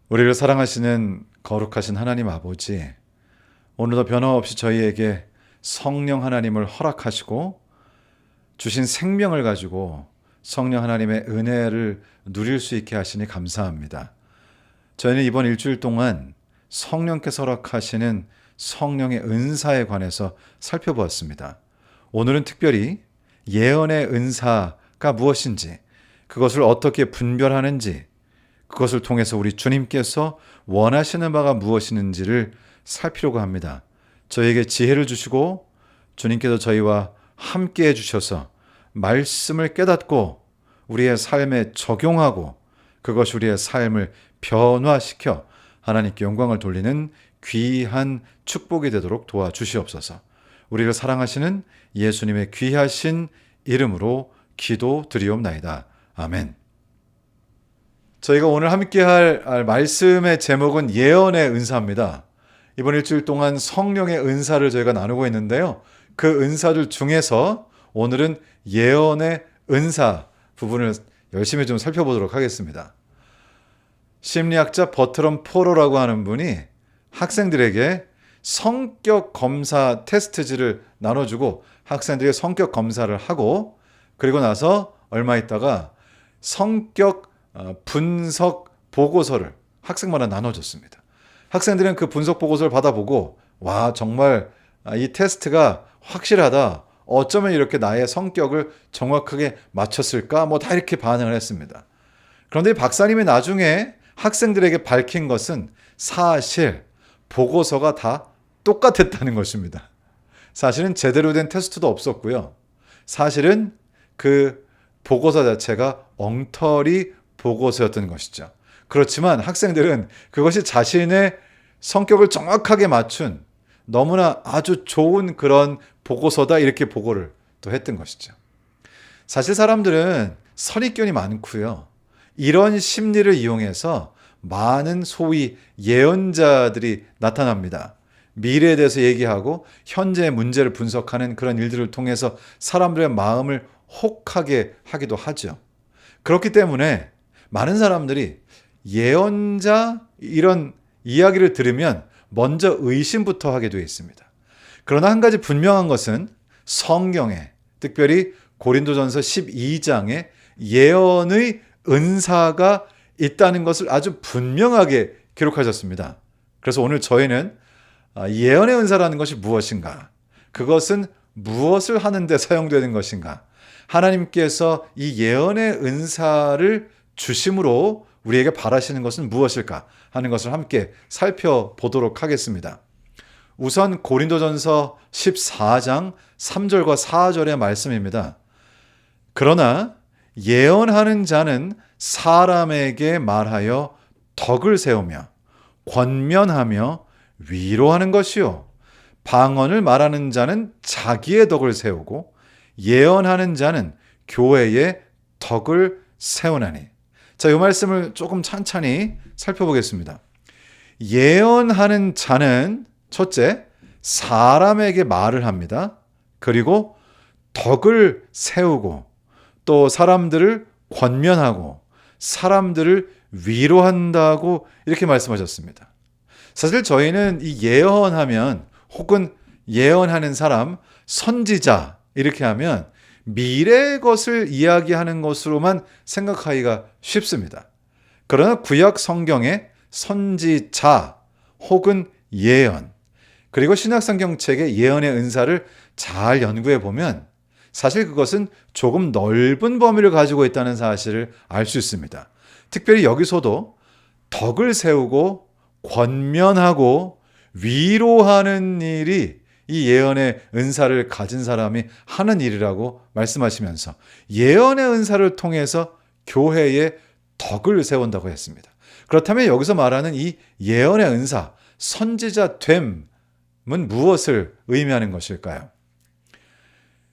우리를 사랑하시는 거룩하신 하나님 아버지, 오늘도 변함없이 저희에게 성령 하나님을 허락하시고 주신 생명을 가지고 성령 하나님의 은혜를 누릴 수 있게 하시니 감사합니다. 저희는 이번 일주일 동안 성령께서 허락하시는 성령의 은사에 관해서 살펴보았습니다. 오늘은 특별히 예언의 은사가 무엇인지, 그것을 어떻게 분별하는지, 그것을 통해서 우리 주님께서 원하시는 바가 무엇인지를 살피려고 합니다. 저희에게 지혜를 주시고 주님께서 저희와 함께 해주셔서 말씀을 깨닫고 우리의 삶에 적용하고 그것이 우리의 삶을 변화시켜 하나님께 영광을 돌리는 귀한 축복이 되도록 도와주시옵소서. 우리를 사랑하시는 예수님의 귀하신 이름으로 기도드리옵나이다. 아멘. 저희가 오늘 함께 할 말씀의 제목은 예언의 은사입니다. 이번 일주일 동안 성령의 은사를 저희가 나누고 있는데요. 그 은사들 중에서 오늘은 예언의 은사 부분을 열심히 좀 살펴보도록 하겠습니다. 심리학자 버트럼 포로라고 하는 분이 학생들에게 성격 검사 테스트지를 나눠주고 학생들에게 성격 검사를 하고 그리고 나서 얼마 있다가 성격 분석 보고서를 학생마다 나눠줬습니다. 학생들은 그 분석 보고서를 받아보고 와, 정말 이 테스트가 확실하다. 어쩌면 이렇게 나의 성격을 정확하게 맞췄을까? 다 이렇게 반응을 했습니다. 그런데 박사님이 나중에 학생들에게 밝힌 것은 사실 보고서가 다 똑같았다는 것입니다. 사실은 제대로 된 테스트도 없었고요. 사실은 그 보고서 자체가 엉터리 보고서였던 것이죠. 그렇지만 학생들은 그것이 자신의 성격을 정확하게 맞춘 너무나 아주 좋은 그런 보고서다 이렇게 보고를 또 했던 것이죠. 사실 사람들은 선입견이 많고요. 이런 심리를 이용해서 많은 소위 예언자들이 나타납니다. 미래에 대해서 얘기하고 현재의 문제를 분석하는 그런 일들을 통해서 사람들의 마음을 혹하게 하기도 하죠. 그렇기 때문에 많은 사람들이 예언자 이런 이야기를 들으면 먼저 의심부터 하게 되어 있습니다. 그러나 한 가지 분명한 것은 성경에, 특별히 고린도전서 12장에 예언의 은사가 있다는 것을 아주 분명하게 기록하셨습니다. 그래서 오늘 저희는 예언의 은사라는 것이 무엇인가? 그것은 무엇을 하는데 사용되는 것인가? 하나님께서 이 예언의 은사를 주심으로 우리에게 바라시는 것은 무엇일까 하는 것을 함께 살펴보도록 하겠습니다. 우선 고린도전서 14장 3절과 4절의 말씀입니다. 그러나 예언하는 자는 사람에게 말하여 덕을 세우며 권면하며 위로하는 것이요, 방언을 말하는 자는 자기의 덕을 세우고 예언하는 자는 교회의 덕을 세우나니. 자, 이 말씀을 조금 찬찬히 살펴보겠습니다. 예언하는 자는 첫째, 사람에게 말을 합니다. 그리고 덕을 세우고 또 사람들을 권면하고 사람들을 위로한다고 이렇게 말씀하셨습니다. 사실 저희는 이 예언하면 혹은 예언하는 사람, 선지자 이렇게 하면 미래의 것을 이야기하는 것으로만 생각하기가 쉽습니다. 그러나 구약 성경의 선지자 혹은 예언, 그리고 신약 성경책의 예언의 은사를 잘 연구해 보면 사실 그것은 조금 넓은 범위를 가지고 있다는 사실을 알 수 있습니다. 특별히 여기서도 덕을 세우고 권면하고 위로하는 일이 이 예언의 은사를 가진 사람이 하는 일이라고 말씀하시면서 예언의 은사를 통해서 교회의 덕을 세운다고 했습니다. 그렇다면 여기서 말하는 이 예언의 은사, 선지자 됨은 무엇을 의미하는 것일까요?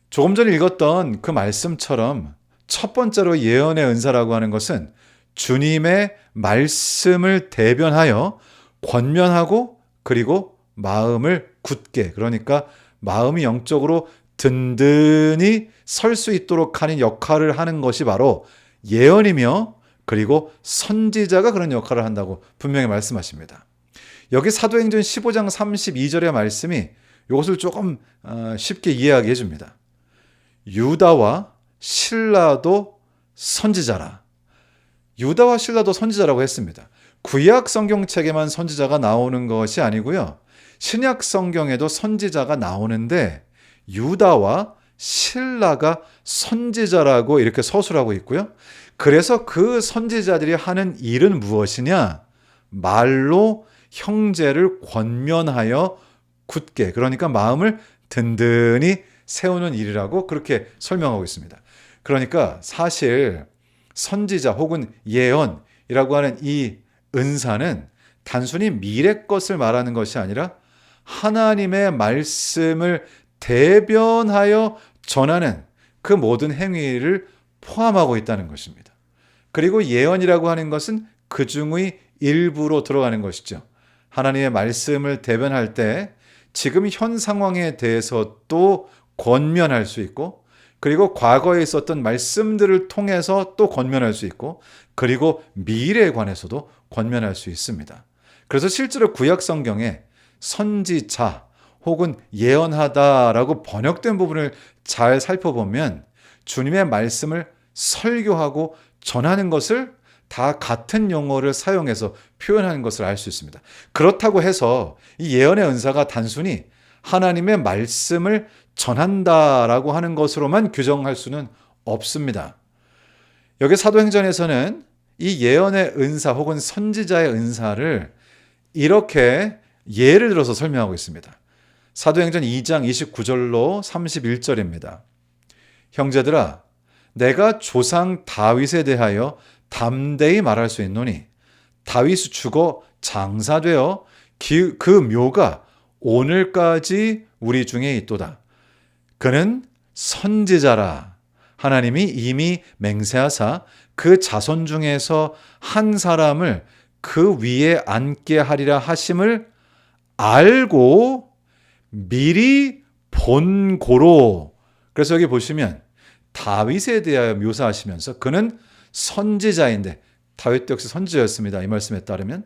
조금 전에 읽었던 그 말씀처럼 첫 번째로 예언의 은사라고 하는 것은 주님의 말씀을 대변하여 권면하고 그리고 마음을 굳게, 그러니까 마음이 영적으로 든든히 설 수 있도록 하는 역할을 하는 것이 바로 예언이며 그리고 선지자가 그런 역할을 한다고 분명히 말씀하십니다. 여기 사도행전 15장 32절의 말씀이 이것을 조금 쉽게 이해하게 해줍니다. 유다와 실라도 선지자라. 유다와 실라도 선지자라고 했습니다. 구약 성경책에만 선지자가 나오는 것이 아니고요. 신약 성경에도 선지자가 나오는데 유다와 실라가 선지자라고 이렇게 서술하고 있고요. 그래서 그 선지자들이 하는 일은 무엇이냐? 말로 형제를 권면하여 굳게, 그러니까 마음을 든든히 세우는 일이라고 그렇게 설명하고 있습니다. 그러니까 사실 선지자 혹은 예언이라고 하는 이 은사는 단순히 미래 것을 말하는 것이 아니라 하나님의 말씀을 대변하여 전하는 그 모든 행위를 포함하고 있다는 것입니다. 그리고 예언이라고 하는 것은 그 중의 일부로 들어가는 것이죠. 하나님의 말씀을 대변할 때 지금 현 상황에 대해서 또 권면할 수 있고, 그리고 과거에 있었던 말씀들을 통해서 또 권면할 수 있고, 그리고 미래에 관해서도 권면할 수 있습니다. 그래서 실제로 구약 성경에 선지자 혹은 예언하다라고 번역된 부분을 잘 살펴보면 주님의 말씀을 설교하고 전하는 것을 다 같은 용어를 사용해서 표현하는 것을 알 수 있습니다. 그렇다고 해서 이 예언의 은사가 단순히 하나님의 말씀을 전한다라고 하는 것으로만 규정할 수는 없습니다. 여기 사도행전에서는 이 예언의 은사 혹은 선지자의 은사를 이렇게 예를 들어서 설명하고 있습니다. 사도행전 2장 29절로 31절입니다. 형제들아, 내가 조상 다윗에 대하여 담대히 말할 수 있노니 다윗이 죽어 장사되어 그 묘가 오늘까지 우리 중에 있도다. 그는 선지자라. 하나님이 이미 맹세하사 그 자손 중에서 한 사람을 그 위에 앉게 하리라 하심을 알고 미리 본고로. 그래서 여기 보시면 다윗에 대하여 묘사하시면서 그는 선지자인데, 다윗도 역시 선지자였습니다. 이 말씀에 따르면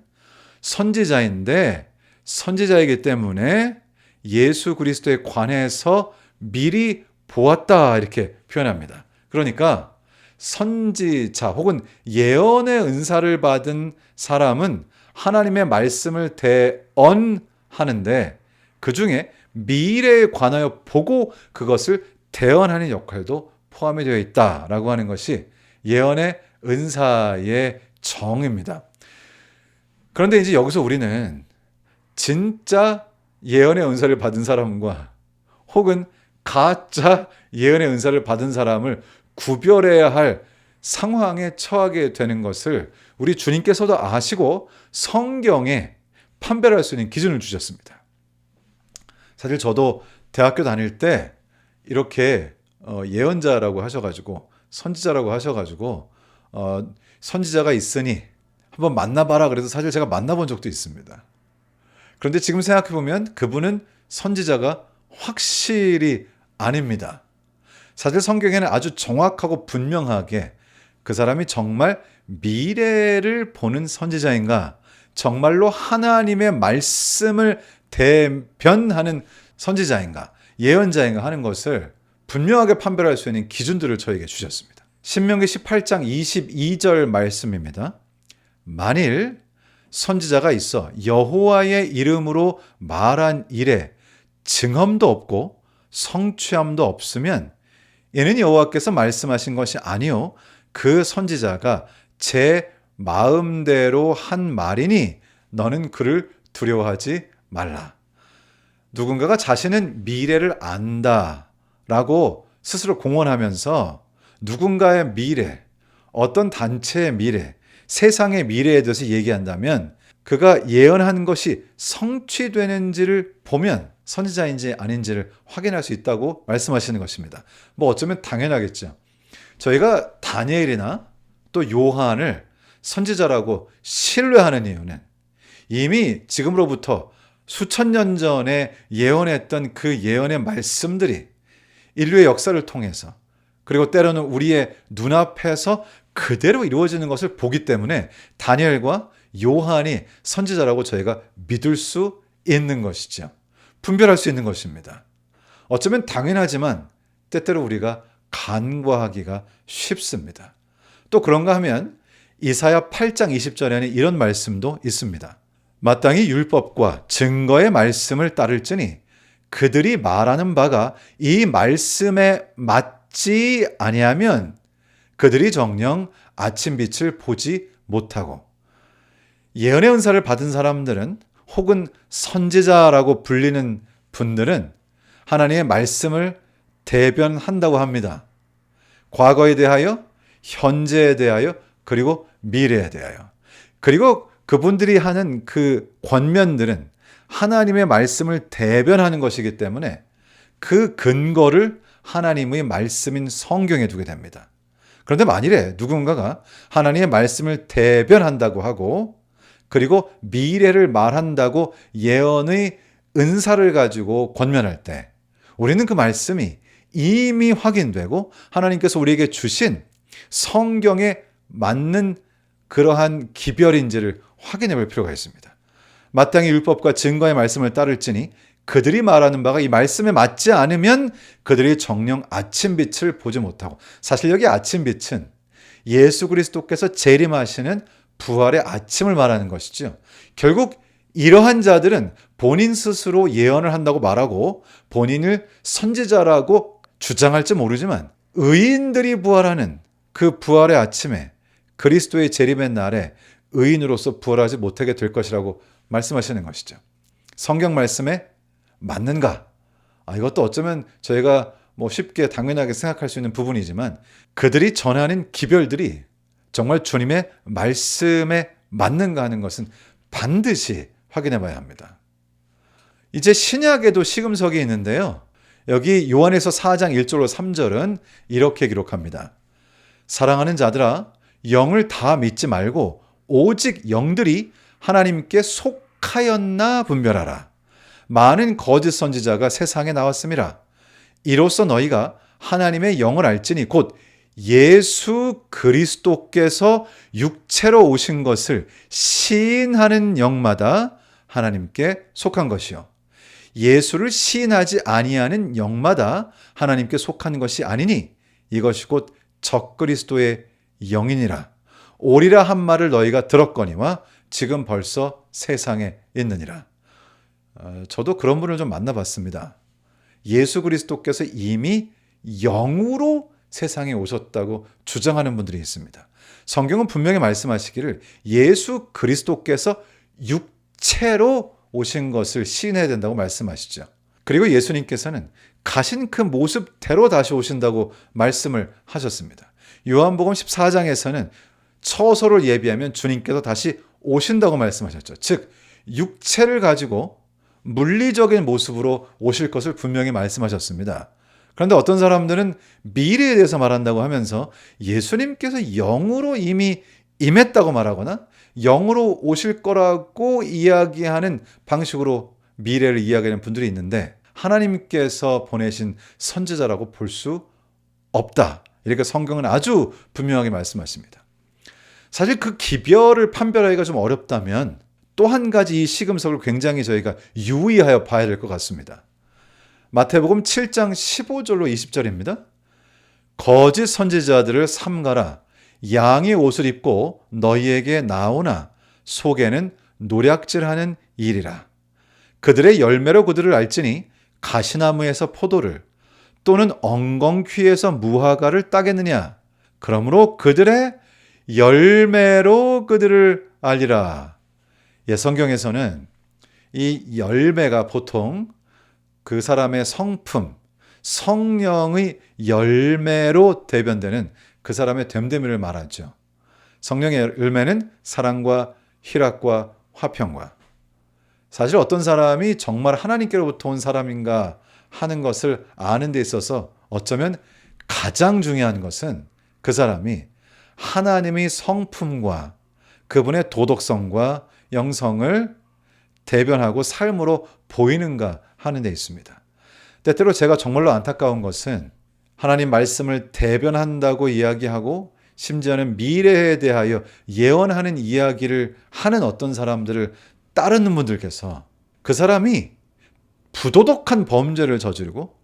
선지자인데 선지자이기 때문에 예수 그리스도에 관해서 미리 보았다 이렇게 표현합니다. 그러니까 선지자 혹은 예언의 은사를 받은 사람은 하나님의 말씀을 대언하는데 그 중에 미래에 관하여 보고 그것을 대언하는 역할도 포함이 되어 있다라고 하는 것이 예언의 은사의 정의입니다. 그런데 이제 여기서 우리는 진짜 예언의 은사를 받은 사람과 혹은 가짜 예언의 은사를 받은 사람을 구별해야 할 상황에 처하게 되는 것을 우리 주님께서도 아시고 성경에 판별할 수 있는 기준을 주셨습니다. 사실 저도 대학교 다닐 때 이렇게 예언자라고 하셔가지고 선지자라고 하셔가지고 선지자가 있으니 한번 만나봐라 그래서 사실 제가 만나본 적도 있습니다. 그런데 지금 생각해보면 그분은 선지자가 확실히 아닙니다. 사실 성경에는 아주 정확하고 분명하게 그 사람이 정말 미래를 보는 선지자인가, 정말로 하나님의 말씀을 대변하는 선지자인가, 예언자인가 하는 것을 분명하게 판별할 수 있는 기준들을 저에게 주셨습니다. 신명기 18장 22절 말씀입니다. 만일 선지자가 있어 여호와의 이름으로 말한 일에 증언도 없고 성취함도 없으면 이는 여호와께서 말씀하신 것이 아니요 그 선지자가 제 마음대로 한 말이니 너는 그를 두려워하지 말라. 누군가가 자신은 미래를 안다라고 스스로 공언하면서 누군가의 미래, 어떤 단체의 미래, 세상의 미래에 대해서 얘기한다면 그가 예언한 것이 성취되는지를 보면 선지자인지 아닌지를 확인할 수 있다고 말씀하시는 것입니다. 뭐 어쩌면 당연하겠죠. 저희가 다니엘이나 또 요한을 선지자라고 신뢰하는 이유는 이미 지금으로부터 수천 년 전에 예언했던 그 예언의 말씀들이 인류의 역사를 통해서 그리고 때로는 우리의 눈앞에서 그대로 이루어지는 것을 보기 때문에 다니엘과 요한이 선지자라고 저희가 믿을 수 있는 것이죠. 분별할 수 있는 것입니다. 어쩌면 당연하지만 때때로 우리가 간과하기가 쉽습니다. 또 그런가 하면 이사야 8장 20절에는 이런 말씀도 있습니다. 마땅히 율법과 증거의 말씀을 따를지니 그들이 말하는 바가 이 말씀에 맞지 아니하면 그들이 정녕 아침빛을 보지 못하고, 예언의 은사를 받은 사람들은 혹은 선지자라고 불리는 분들은 하나님의 말씀을 대변한다고 합니다. 과거에 대하여, 현재에 대하여, 그리고 미래에 대하여. 그리고 그분들이 하는 그 권면들은 하나님의 말씀을 대변하는 것이기 때문에 그 근거를 하나님의 말씀인 성경에 두게 됩니다. 그런데 만일에 누군가가 하나님의 말씀을 대변한다고 하고 그리고 미래를 말한다고 예언의 은사를 가지고 권면할 때 우리는 그 말씀이 이미 확인되고 하나님께서 우리에게 주신 성경에 맞는 그러한 기별인지를 확인해 볼 필요가 있습니다. 마땅히 율법과 증거의 말씀을 따를지니 그들이 말하는 바가 이 말씀에 맞지 않으면 그들이 정녕 아침빛을 보지 못하고, 사실 여기 아침빛은 예수 그리스도께서 재림하시는 부활의 아침을 말하는 것이죠. 결국 이러한 자들은 본인 스스로 예언을 한다고 말하고 본인을 선지자라고 주장할지 모르지만 의인들이 부활하는 그 부활의 아침에 그리스도의 재림의 날에 의인으로서 부활하지 못하게 될 것이라고 말씀하시는 것이죠. 성경 말씀에 맞는가? 이것도 어쩌면 저희가 쉽게 당연하게 생각할 수 있는 부분이지만 그들이 전하는 기별들이 정말 주님의 말씀에 맞는가 하는 것은 반드시 확인해 봐야 합니다. 이제 신약에도 시금석이 있는데요. 여기 요한에서 4장 1절로 3절은 이렇게 기록합니다. 사랑하는 자들아, 영을 다 믿지 말고 오직 영들이 하나님께 속하였나 분별하라. 많은 거짓 선지자가 세상에 나왔음이라. 이로써 너희가 하나님의 영을 알지니 곧 예수 그리스도께서 육체로 오신 것을 시인하는 영마다 하나님께 속한 것이요, 예수를 시인하지 아니하는 영마다 하나님께 속한 것이 아니니 이것이 곧 적그리스도의 영이니라. 오리라 한 말을 너희가 들었거니와 지금 벌써 세상에 있느니라. 저도 그런 분을 좀 만나봤습니다. 예수 그리스도께서 이미 영으로 세상에 오셨다고 주장하는 분들이 있습니다. 성경은 분명히 말씀하시기를 예수 그리스도께서 육체로 오신 것을 시인해야 된다고 말씀하시죠. 그리고 예수님께서는 가신 그 모습대로 다시 오신다고 말씀을 하셨습니다. 요한복음 14장에서는 처소를 예비하면 주님께서 다시 오신다고 말씀하셨죠. 즉 육체를 가지고 물리적인 모습으로 오실 것을 분명히 말씀하셨습니다. 그런데 어떤 사람들은 미래에 대해서 말한다고 하면서 예수님께서 영으로 이미 임했다고 말하거나 영으로 오실 거라고 이야기하는 방식으로 미래를 이야기하는 분들이 있는데 하나님께서 보내신 선지자라고 볼 수 없다. 이렇게 성경은 아주 분명하게 말씀하십니다. 사실 그 기별을 판별하기가 좀 어렵다면 또 한 가지 이 시금석을 굉장히 저희가 유의하여 봐야 될 것 같습니다. 마태복음 7장 15절로 20절입니다. 거짓 선지자들을 삼가라. 양의 옷을 입고 너희에게 나오나 속에는 노략질하는 일이라. 그들의 열매로 그들을 알지니 가시나무에서 포도를 또는 엉겅퀴에서 무화과를 따겠느냐. 그러므로 그들의 열매로 그들을 알리라. 성경에서는 이 열매가 보통 그 사람의 성품, 성령의 열매로 대변되는 그 사람의 됨됨이를 말하죠. 성령의 열매는 사랑과 희락과 화평과. 사실 어떤 사람이 정말 하나님께로부터 온 사람인가 하는 것을 아는 데 있어서 어쩌면 가장 중요한 것은 그 사람이 하나님의 성품과 그분의 도덕성과 영성을 대변하고 삶으로 보이는가 하는 데 있습니다. 때때로 제가 정말로 안타까운 것은 하나님 말씀을 대변한다고 이야기하고 심지어는 미래에 대하여 예언하는 이야기를 하는 어떤 사람들을 따르는 분들께서 그 사람이 부도덕한 범죄를 저지르고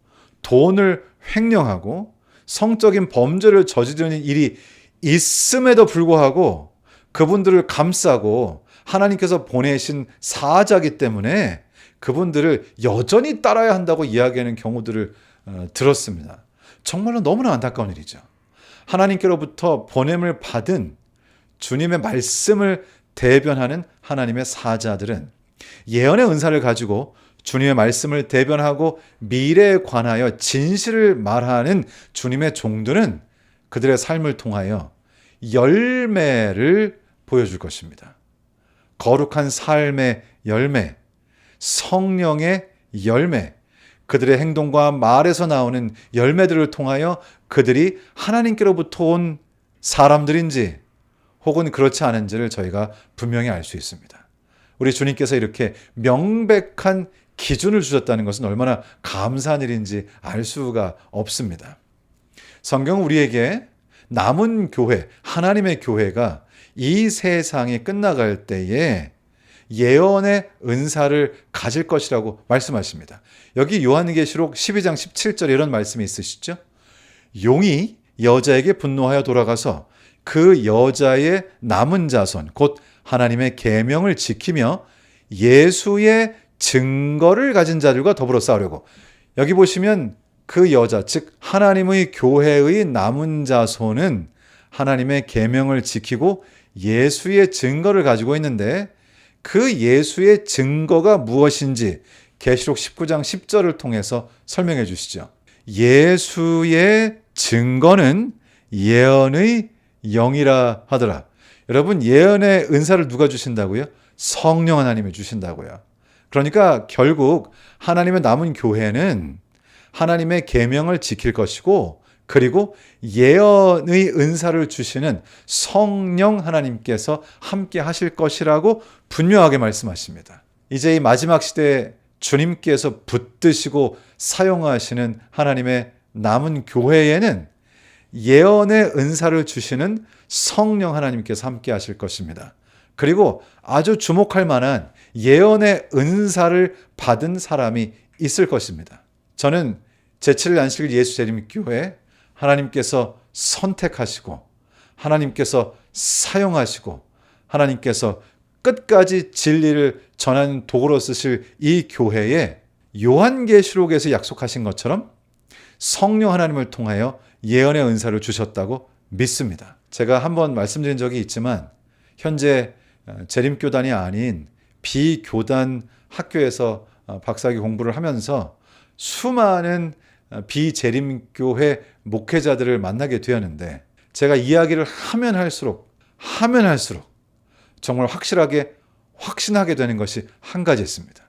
돈을 횡령하고 성적인 범죄를 저지르는 일이 있음에도 불구하고 그분들을 감싸고 하나님께서 보내신 사자이기 때문에 그분들을 여전히 따라야 한다고 이야기하는 경우들을 들었습니다. 정말로 너무나 안타까운 일이죠. 하나님께로부터 보냄을 받은 주님의 말씀을 대변하는 하나님의 사자들은 예언의 은사를 가지고 주님의 말씀을 대변하고 미래에 관하여 진실을 말하는 주님의 종들은 그들의 삶을 통하여 열매를 보여줄 것입니다. 거룩한 삶의 열매, 성령의 열매, 그들의 행동과 말에서 나오는 열매들을 통하여 그들이 하나님께로부터 온 사람들인지 혹은 그렇지 않은지를 저희가 분명히 알 수 있습니다. 우리 주님께서 이렇게 명백한 기준을 주셨다는 것은 얼마나 감사한 일인지 알 수가 없습니다. 성경은 우리에게 남은 교회, 하나님의 교회가 이 세상이 끝나갈 때에 예언의 은사를 가질 것이라고 말씀하십니다. 여기 요한계시록 12장 17절에 이런 말씀이 있으시죠? 용이 여자에게 분노하여 돌아가서 그 여자의 남은 자손, 곧 하나님의 계명을 지키며 예수의 증거를 가진 자들과 더불어 싸우려고. 여기 보시면 그 여자, 즉 하나님의 교회의 남은 자손은 하나님의 계명을 지키고 예수의 증거를 가지고 있는데 그 예수의 증거가 무엇인지 계시록 19장 10절을 통해서 설명해 주시죠. 예수의 증거는 예언의 영이라 하더라. 여러분, 예언의 은사를 누가 주신다고요? 성령 하나님이 주신다고요. 그러니까 결국 하나님의 남은 교회는 하나님의 계명을 지킬 것이고 그리고 예언의 은사를 주시는 성령 하나님께서 함께 하실 것이라고 분명하게 말씀하십니다. 이제 이 마지막 시대에 주님께서 붙드시고 사용하시는 하나님의 남은 교회에는 예언의 은사를 주시는 성령 하나님께서 함께 하실 것입니다. 그리고 아주 주목할 만한 예언의 은사를 받은 사람이 있을 것입니다. 저는 제7일 안식일 예수재림교회 하나님께서 선택하시고 하나님께서 사용하시고 하나님께서 끝까지 진리를 전하는 도구로 쓰실 이 교회에 요한계시록에서 약속하신 것처럼 성령 하나님을 통하여 예언의 은사를 주셨다고 믿습니다. 제가 한번 말씀드린 적이 있지만 현재 재림교단이 아닌 비교단 학교에서 박사학위 공부를 하면서 수많은 비재림교회 목회자들을 만나게 되었는데 제가 이야기를 하면 할수록 정말 확신하게 되는 것이 한 가지 있습니다.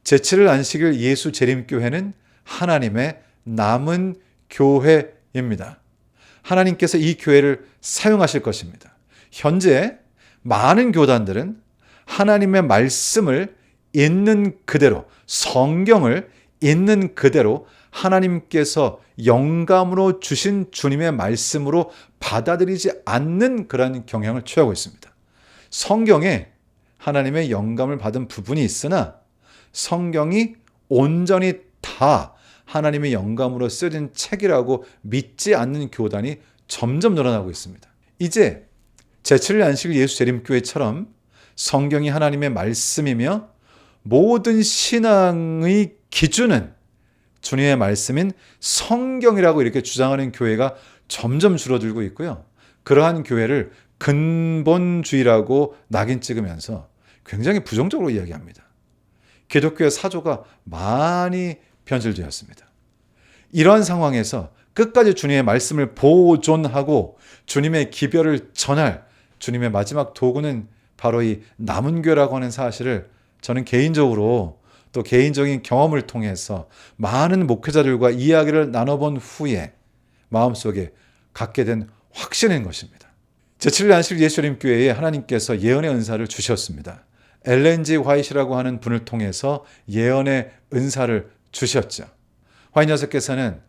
제7일 안식일 예수 재림교회는 하나님의 남은 교회입니다. 하나님께서 이 교회를 사용하실 것입니다. 현재 많은 교단들은 하나님의 말씀을 있는 그대로, 성경을 있는 그대로 하나님께서 영감으로 주신 주님의 말씀으로 받아들이지 않는 그런 경향을 취하고 있습니다. 성경에 하나님의 영감을 받은 부분이 있으나 성경이 온전히 다 하나님의 영감으로 쓰여진 책이라고 믿지 않는 교단이 점점 늘어나고 있습니다. 이제 제7일 안식일 예수 재림교회처럼 성경이 하나님의 말씀이며 모든 신앙의 기준은 주님의 말씀인 성경이라고 이렇게 주장하는 교회가 점점 줄어들고 있고요. 그러한 교회를 근본주의라고 낙인 찍으면서 굉장히 부정적으로 이야기합니다. 기독교의 사조가 많이 변질되었습니다. 이러한 상황에서 끝까지 주님의 말씀을 보존하고 주님의 기별을 전할 주님의 마지막 도구는 바로 이 남은 교회라고 하는 사실을 저는 개인적으로 또 개인적인 경험을 통해서 많은 목회자들과 이야기를 나눠본 후에 마음속에 갖게 된 확신인 것입니다. 제7일 안식일 예수님교회에 하나님께서 예언의 은사를 주셨습니다. 엘렌 G 화이트라고 하는 분을 통해서 예언의 은사를 주셨죠. 화이트 여사께서는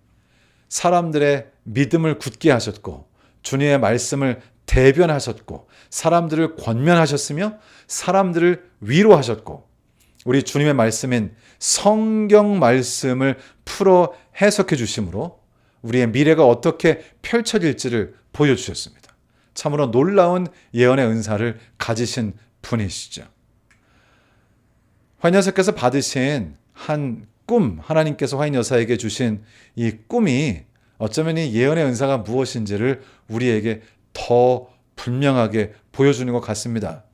사람들의 믿음을 굳게 하셨고 주님의 말씀을 대변하셨고 사람들을 권면하셨으며 사람들을 위로하셨고 우리 주님의 말씀인 성경 말씀을 풀어 해석해 주심으로 우리의 미래가 어떻게 펼쳐질지를 보여주셨습니다. 참으로 놀라운 예언의 은사를 가지신 분이시죠. 화인 여사께서 받으신 한 꿈, 하나님께서 화인 여사에게 주신 이 꿈이 어쩌면 이 예언의 은사가 무엇인지를 우리에게 더 분명하게 보여주는 것 같습니다.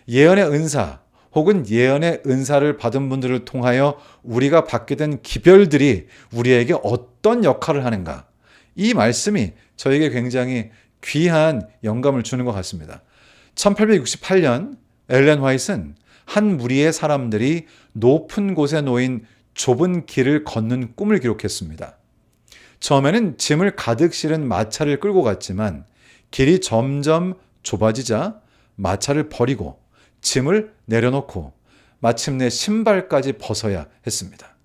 예언의 은사 혹은 예언의 은사를 받은 분들을 통하여 우리가 받게 된 기별들이 우리에게 어떤 역할을 하는가, 이 말씀이 저에게 굉장히 귀한 영감을 주는 것 같습니다. 1868년 엘렌 화이트는 한 무리의 사람들이 높은 곳에 놓인 좁은 길을 걷는 꿈을 기록했습니다. 처음에는 짐을 가득 실은 마차를 끌고 갔지만 길이 점점 좁아지자 마차를 버리고 짐을 내려놓고 마침내 신발까지 벗어야 했습니다.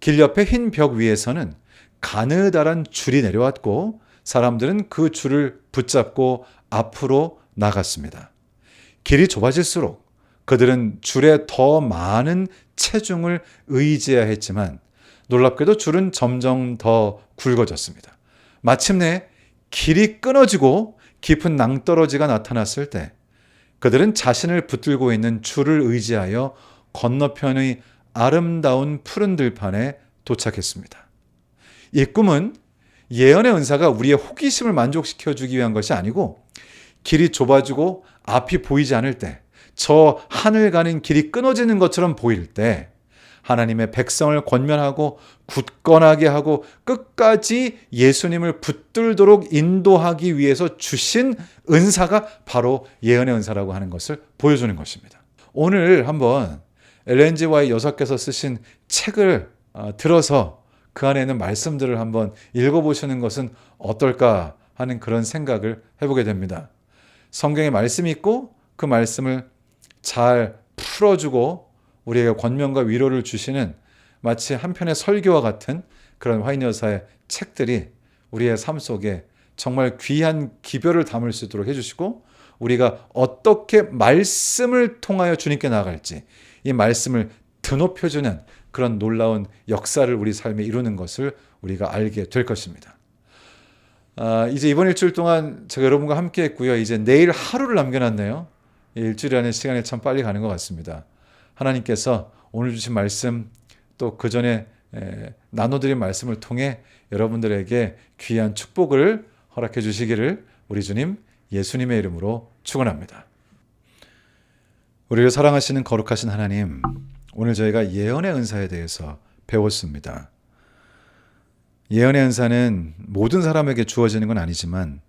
길 옆에 흰 벽 위에서는 가느다란 줄이 내려왔고 사람들은 그 줄을 붙잡고 앞으로 나갔습니다. 길이 좁아질수록 그들은 줄에 더 많은 체중을 의지해야 했지만 놀랍게도 줄은 점점 더 굵어졌습니다. 마침내 길이 끊어지고 깊은 낭떠러지가 나타났을 때 그들은 자신을 붙들고 있는 줄을 의지하여 건너편의 아름다운 푸른 들판에 도착했습니다. 이 꿈은 예언의 은사가 우리의 호기심을 만족시켜주기 위한 것이 아니고 길이 좁아지고 앞이 보이지 않을 때, 저 하늘 가는 길이 끊어지는 것처럼 보일 때 하나님의 백성을 권면하고 굳건하게 하고 끝까지 예수님을 붙들도록 인도하기 위해서 주신 은사가 바로 예언의 은사라고 하는 것을 보여주는 것입니다. 오늘 한번 엘렌 G 화이트 여사께서 쓰신 책을 들어서 그 안에 있는 말씀들을 한번 읽어보시는 것은 어떨까 하는 그런 생각을 해보게 됩니다. 성경에 말씀이 있고 그 말씀을 잘 풀어주고 우리에게 권면과 위로를 주시는 마치 한편의 설교와 같은 그런 화이트 여사의 책들이 우리의 삶 속에 정말 귀한 기별을 담을 수 있도록 해주시고 우리가 어떻게 말씀을 통하여 주님께 나아갈지 이 말씀을 드높여주는 그런 놀라운 역사를 우리 삶에 이루는 것을 우리가 알게 될 것입니다. 이제 이번 일주일 동안 제가 여러분과 함께 했고요. 이제 내일 하루를 남겨놨네요. 일주일이라는 시간이 참 빨리 가는 것 같습니다. 하나님께서 오늘 주신 말씀 또 그 전에 나눠드린 말씀을 통해 여러분들에게 귀한 축복을 허락해 주시기를 우리 주님 예수님의 이름으로 축원합니다. 우리를 사랑하시는 거룩하신 하나님, 오늘 저희가 예언의 은사에 대해서 배웠습니다. 예언의 은사는 모든 사람에게 주어지는 건 아니지만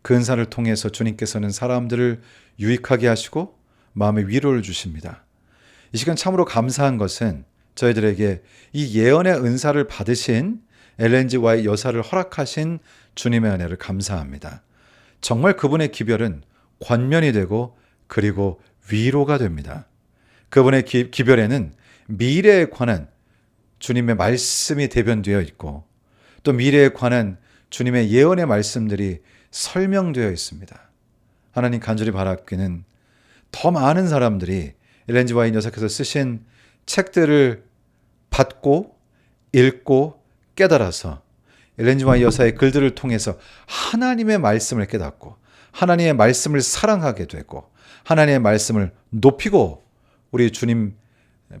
그 은사를 통해서 주님께서는 사람들을 유익하게 하시고 마음의 위로를 주십니다. 이 시간 참으로 감사한 것은 저희들에게 이 예언의 은사를 받으신 엘렌 G 화이트 여사를 허락하신 주님의 은혜를 감사합니다. 정말 그분의 기별은 권면이 되고 그리고 위로가 됩니다. 그분의 기별에는 미래에 관한 주님의 말씀이 대변되어 있고 또 미래에 관한 주님의 예언의 말씀들이 설명되어 있습니다. 하나님 간절히 바라기는 더 많은 사람들이 엘렌 G 화이트 여사께서 쓰신 책들을 받고 읽고 깨달아서 엘렌 G 화이트 여사의 글들을 통해서 하나님의 말씀을 깨닫고 하나님의 말씀을 사랑하게 되고 하나님의 말씀을 높이고 우리 주님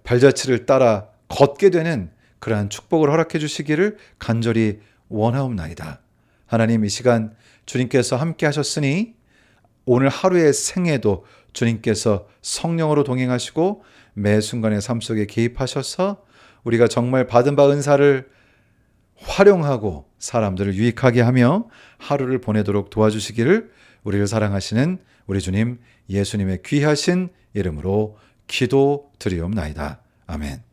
발자취를 따라 걷게 되는 그러한 축복을 허락해 주시기를 간절히 원하옵나이다. 하나님, 이 시간 주님께서 함께 하셨으니 오늘 하루의 생애도 주님께서 성령으로 동행하시고 매 순간의 삶 속에 개입하셔서 우리가 정말 받은 바 은사를 활용하고 사람들을 유익하게 하며 하루를 보내도록 도와주시기를 우리를 사랑하시는 우리 주님 예수님의 귀하신 이름으로 기도드리옵나이다. 아멘.